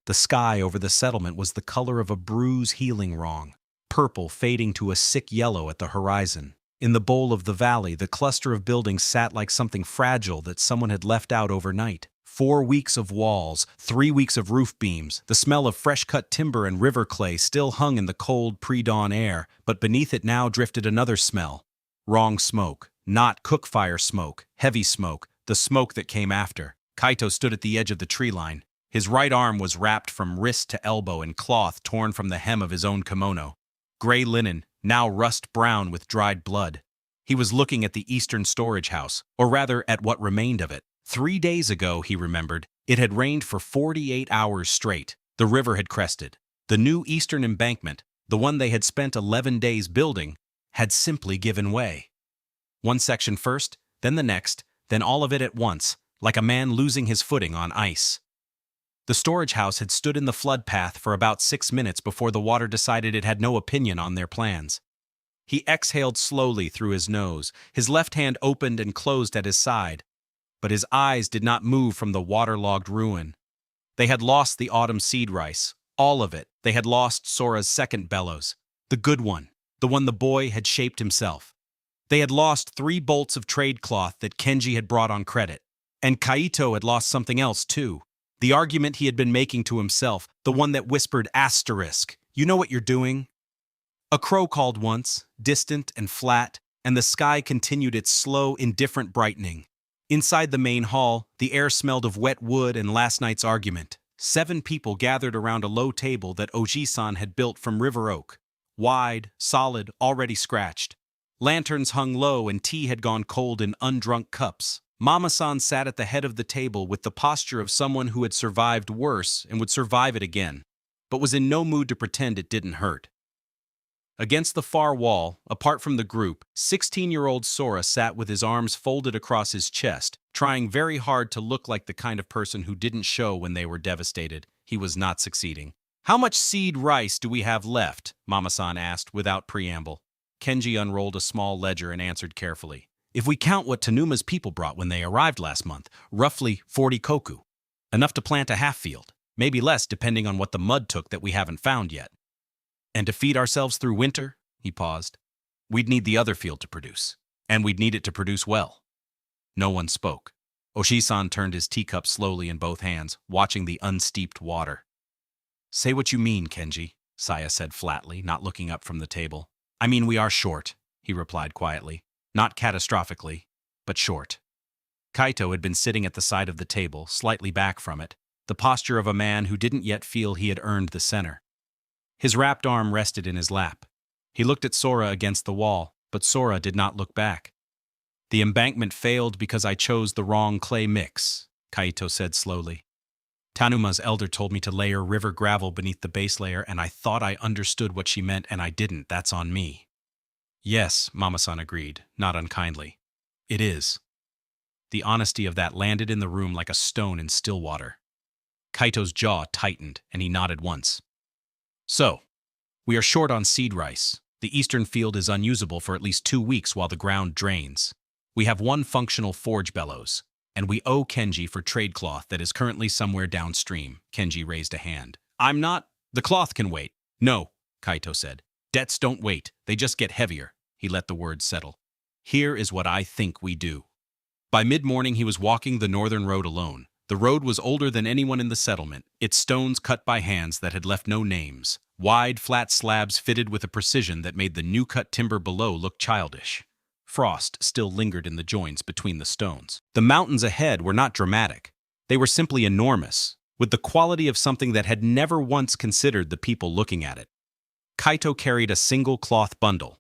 The sky over the settlement was the color of a bruise healing wrong, purple fading to a sick yellow at the horizon. In the bowl of the valley, the cluster of buildings sat like something fragile that someone had left out overnight. 4 weeks of walls, 3 weeks of roof beams, the smell of fresh-cut timber and river clay still hung in the cold pre-dawn air, but beneath it now drifted another smell. Wrong smoke. Not cook-fire smoke, heavy smoke, the smoke that came after. Kaito stood at the edge of the tree line. His right arm was wrapped from wrist to elbow in cloth torn from the hem of his own kimono. Gray linen, now rust-brown with dried blood. He was looking at the eastern storage house, or rather at what remained of it. 3 days ago, he remembered, it had rained for 48 hours straight. The river had crested. The new eastern embankment, the one they had spent 11 days building, had simply given way. One section first, then the next, then all of it at once, like a man losing his footing on ice. The storage house had stood in the flood path for about 6 minutes before the water decided it had no opinion on their plans. He exhaled slowly through his nose, his left hand opened and closed at his side, but his eyes did not move from the waterlogged ruin. They had lost the autumn seed rice, all of it. They had lost Sora's second bellows, the good one, the one the boy had shaped himself. They had lost 3 bolts of trade cloth that Kenji had brought on credit. And Kaito had lost something else, too. The argument he had been making to himself, the one that whispered asterisk, "You know what you're doing?" A crow called once, distant and flat, and the sky continued its slow, indifferent brightening. Inside the main hall, the air smelled of wet wood and last night's argument. 7 people gathered around a low table that Oji-san had built from river oak. Wide, solid, already scratched. Lanterns hung low and tea had gone cold in undrunk cups. Mama-san sat at the head of the table with the posture of someone who had survived worse and would survive it again, but was in no mood to pretend it didn't hurt. Against the far wall, apart from the group, 16-year-old Sora sat with his arms folded across his chest, trying very hard to look like the kind of person who didn't show when they were devastated. He was not succeeding. "How much seed rice do we have left?" Mama-san asked without preamble. Kenji unrolled a small ledger and answered carefully. "If we count what Tanuma's people brought when they arrived last month, roughly 40 koku. Enough to plant a half field, maybe less depending on what the mud took that we haven't found yet. And to feed ourselves through winter," he paused, "we'd need the other field to produce. And we'd need it to produce well." No one spoke. Oshi-san turned his teacup slowly in both hands, watching the unsteeped water. "Say what you mean, Kenji," Saya said flatly, not looking up from the table. "I mean, we are short," he replied quietly. "Not catastrophically, but short." Kaito had been sitting at the side of the table, slightly back from it, the posture of a man who didn't yet feel he had earned the center. His wrapped arm rested in his lap. He looked at Sora against the wall, but Sora did not look back. "The embankment failed because I chose the wrong clay mix," Kaito said slowly. "Tanuma's elder told me to layer river gravel beneath the base layer, and I thought I understood what she meant, and I didn't. That's on me." "Yes," Mama-san agreed, not unkindly. "It is." The honesty of that landed in the room like a stone in still water. Kaito's jaw tightened, and he nodded once. "So, we are short on seed rice. The eastern field is unusable for at least 2 weeks while the ground drains. We have 1 functional forge bellows, and we owe Kenji for trade cloth that is currently somewhere downstream." Kenji raised a hand. "I'm not... The cloth can wait." "No," Kaito said. "Debts don't wait. They just get heavier." He let the words settle. "Here is what I think we do." By mid-morning, he was walking the northern road alone. The road was older than anyone in the settlement, its stones cut by hands that had left no names, wide, flat slabs fitted with a precision that made the new-cut timber below look childish. Frost still lingered in the joints between the stones. The mountains ahead were not dramatic. They were simply enormous, with the quality of something that had never once considered the people looking at it. Kaito carried a single cloth bundle.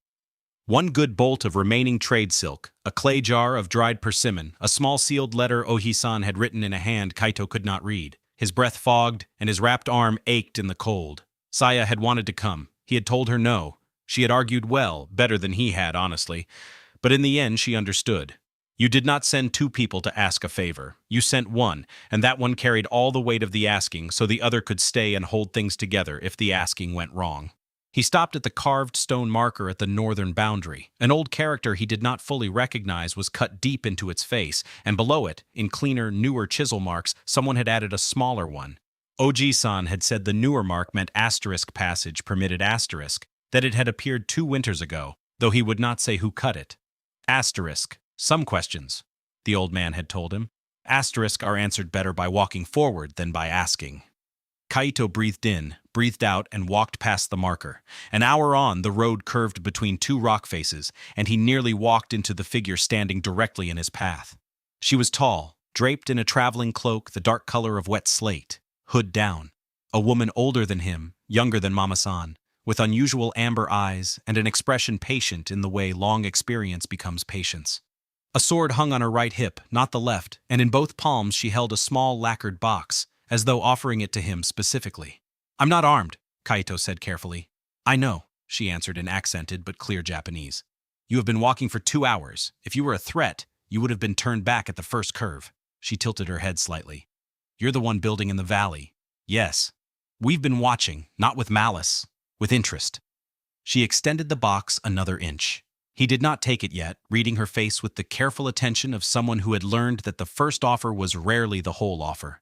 1 good bolt of remaining trade silk, a clay jar of dried persimmon, a small sealed letter Ohi-san had written in a hand Kaito could not read. His breath fogged, and his wrapped arm ached in the cold. Saya had wanted to come. He had told her no. She had argued well, better than he had, honestly. But in the end, she understood. You did not send 2 people to ask a favor. You sent 1, and that one carried all the weight of the asking so the other could stay and hold things together if the asking went wrong. He stopped at the carved stone marker at the northern boundary. An old character he did not fully recognize was cut deep into its face, and below it, in cleaner, newer chisel marks, someone had added a smaller one. Oji-san had said the newer mark meant asterisk passage permitted asterisk, that it had appeared 2 winters ago, though he would not say who cut it. Asterisk. Some questions, the old man had told him. Asterisk are answered better by walking forward than by asking. Kaito breathed in, breathed out, and walked past the marker. An hour on, the road curved between 2 rock faces, and he nearly walked into the figure standing directly in his path. She was tall, draped in a traveling cloak the dark color of wet slate, hood down. A woman older than him, younger than Mama-san, with unusual amber eyes and an expression patient in the way long experience becomes patience. A sword hung on her right hip, not the left, and in both palms she held a small lacquered box, as though offering it to him specifically. "I'm not armed," Kaito said carefully. "I know," she answered in accented but clear Japanese. "You have been walking for 2 hours. If you were a threat, you would have been turned back at the first curve." She tilted her head slightly. "You're the one building in the valley." "Yes. We've been watching, not with malice, with interest." She extended the box another inch. He did not take it yet, reading her face with the careful attention of someone who had learned that the first offer was rarely the whole offer.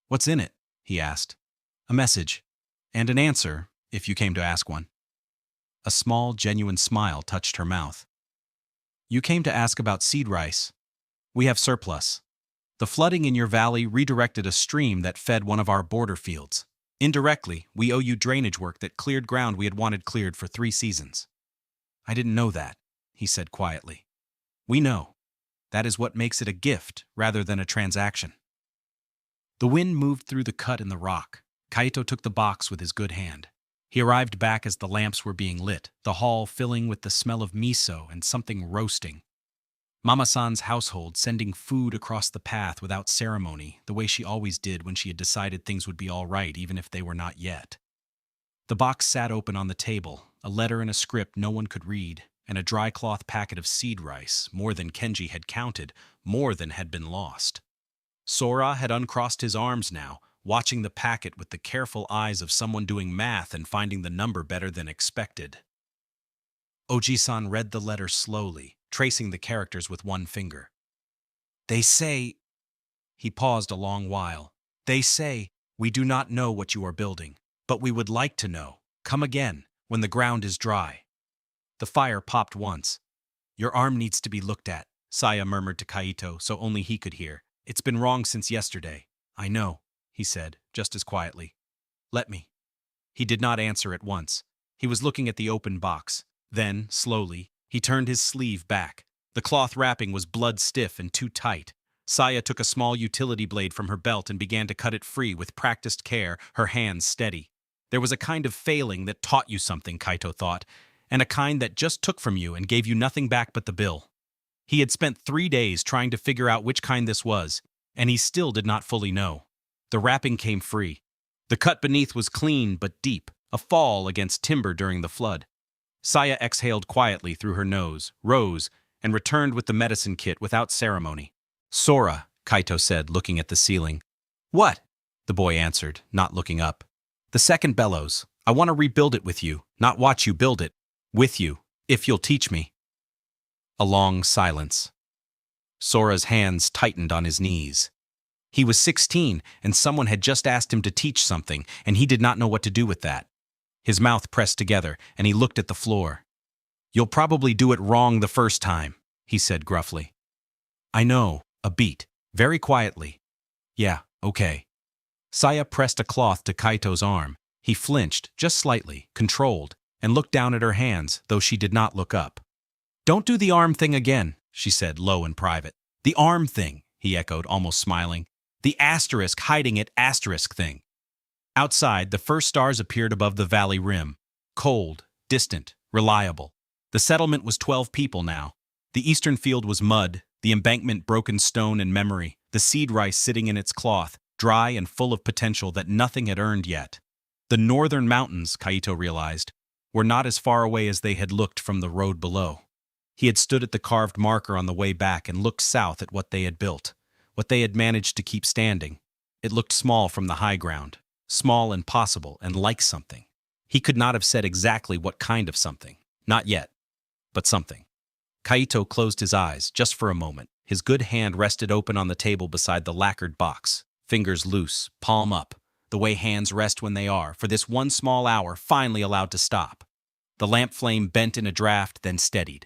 "What's in it?" he asked. "A message. And an answer, if you came to ask one." A small, genuine smile touched her mouth. "You came to ask about seed rice. We have surplus. The flooding in your valley redirected a stream that fed one of our border fields. Indirectly, we owe you drainage work that cleared ground we had wanted cleared for 3 seasons." "I didn't know that," he said quietly. "We know. That is what makes it a gift rather than a transaction." The wind moved through the cut in the rock. Kaito took the box with his good hand. He arrived back as the lamps were being lit, the hall filling with the smell of miso and something roasting. Mama-san's household sending food across the path without ceremony, the way she always did when she had decided things would be all right even if they were not yet. The box sat open on the table, a letter and a script no one could read, and a dry cloth packet of seed rice, more than Kenji had counted, more than had been lost. Sora had uncrossed his arms now, watching the packet with the careful eyes of someone doing math and finding the number better than expected. Oji-san read the letter slowly, tracing the characters with one finger. "They say—" He paused a long while. "They say, we do not know what you are building, but we would like to know. Come again, when the ground is dry." The fire popped once. "Your arm needs to be looked at," Saya murmured to Kaito so only he could hear. "It's been wrong since yesterday." "I know," he said, just as quietly. "Let me." He did not answer at once. He was looking at the open box. Then, slowly, he turned his sleeve back. The cloth wrapping was blood-stiff and too tight. Saya took a small utility blade from her belt and began to cut it free with practiced care, her hands steady. There was a kind of failing that taught you something, Kaito thought, and a kind that just took from you and gave you nothing back but the bill. He had spent 3 days trying to figure out which kind this was, and he still did not fully know. The wrapping came free. The cut beneath was clean but deep, a fall against timber during the flood. Saya exhaled quietly through her nose, rose, and returned with the medicine kit without ceremony. "Sora," Kaito said, looking at the ceiling. "What?" the boy answered, not looking up. "The second bellows. I want to rebuild it with you, not watch you build it. With you, if you'll teach me." A long silence. Sora's hands tightened on his knees. He was 16, and someone had just asked him to teach something, and he did not know what to do with that. His mouth pressed together, and he looked at the floor. "You'll probably do it wrong the first time," he said gruffly. "I know, a beat, very quietly." "Yeah, okay." Saya pressed a cloth to Kaito's arm. He flinched, just slightly, controlled, and looked down at her hands, though she did not look up. "Don't do the arm thing again," she said, low and private. "The arm thing," he echoed, almost smiling. "The asterisk hiding it asterisk thing." Outside, the first stars appeared above the valley rim. Cold, distant, reliable. The settlement was 12 people now. The eastern field was mud, the embankment broken stone and memory, the seed rice sitting in its cloth, dry and full of potential that nothing had earned yet. The northern mountains, Kaito realized, were not as far away as they had looked from the road below. He had stood at the carved marker on the way back and looked south at what they had built, what they had managed to keep standing. It looked small from the high ground. Small and possible and like something. He could not have said exactly what kind of something. Not yet. But something. Kaito closed his eyes, just for a moment. His good hand rested open on the table beside the lacquered box. Fingers loose, palm up. the way hands rest when they are, for this one small hour finally allowed to stop. The lamp flame bent in a draft, then steadied.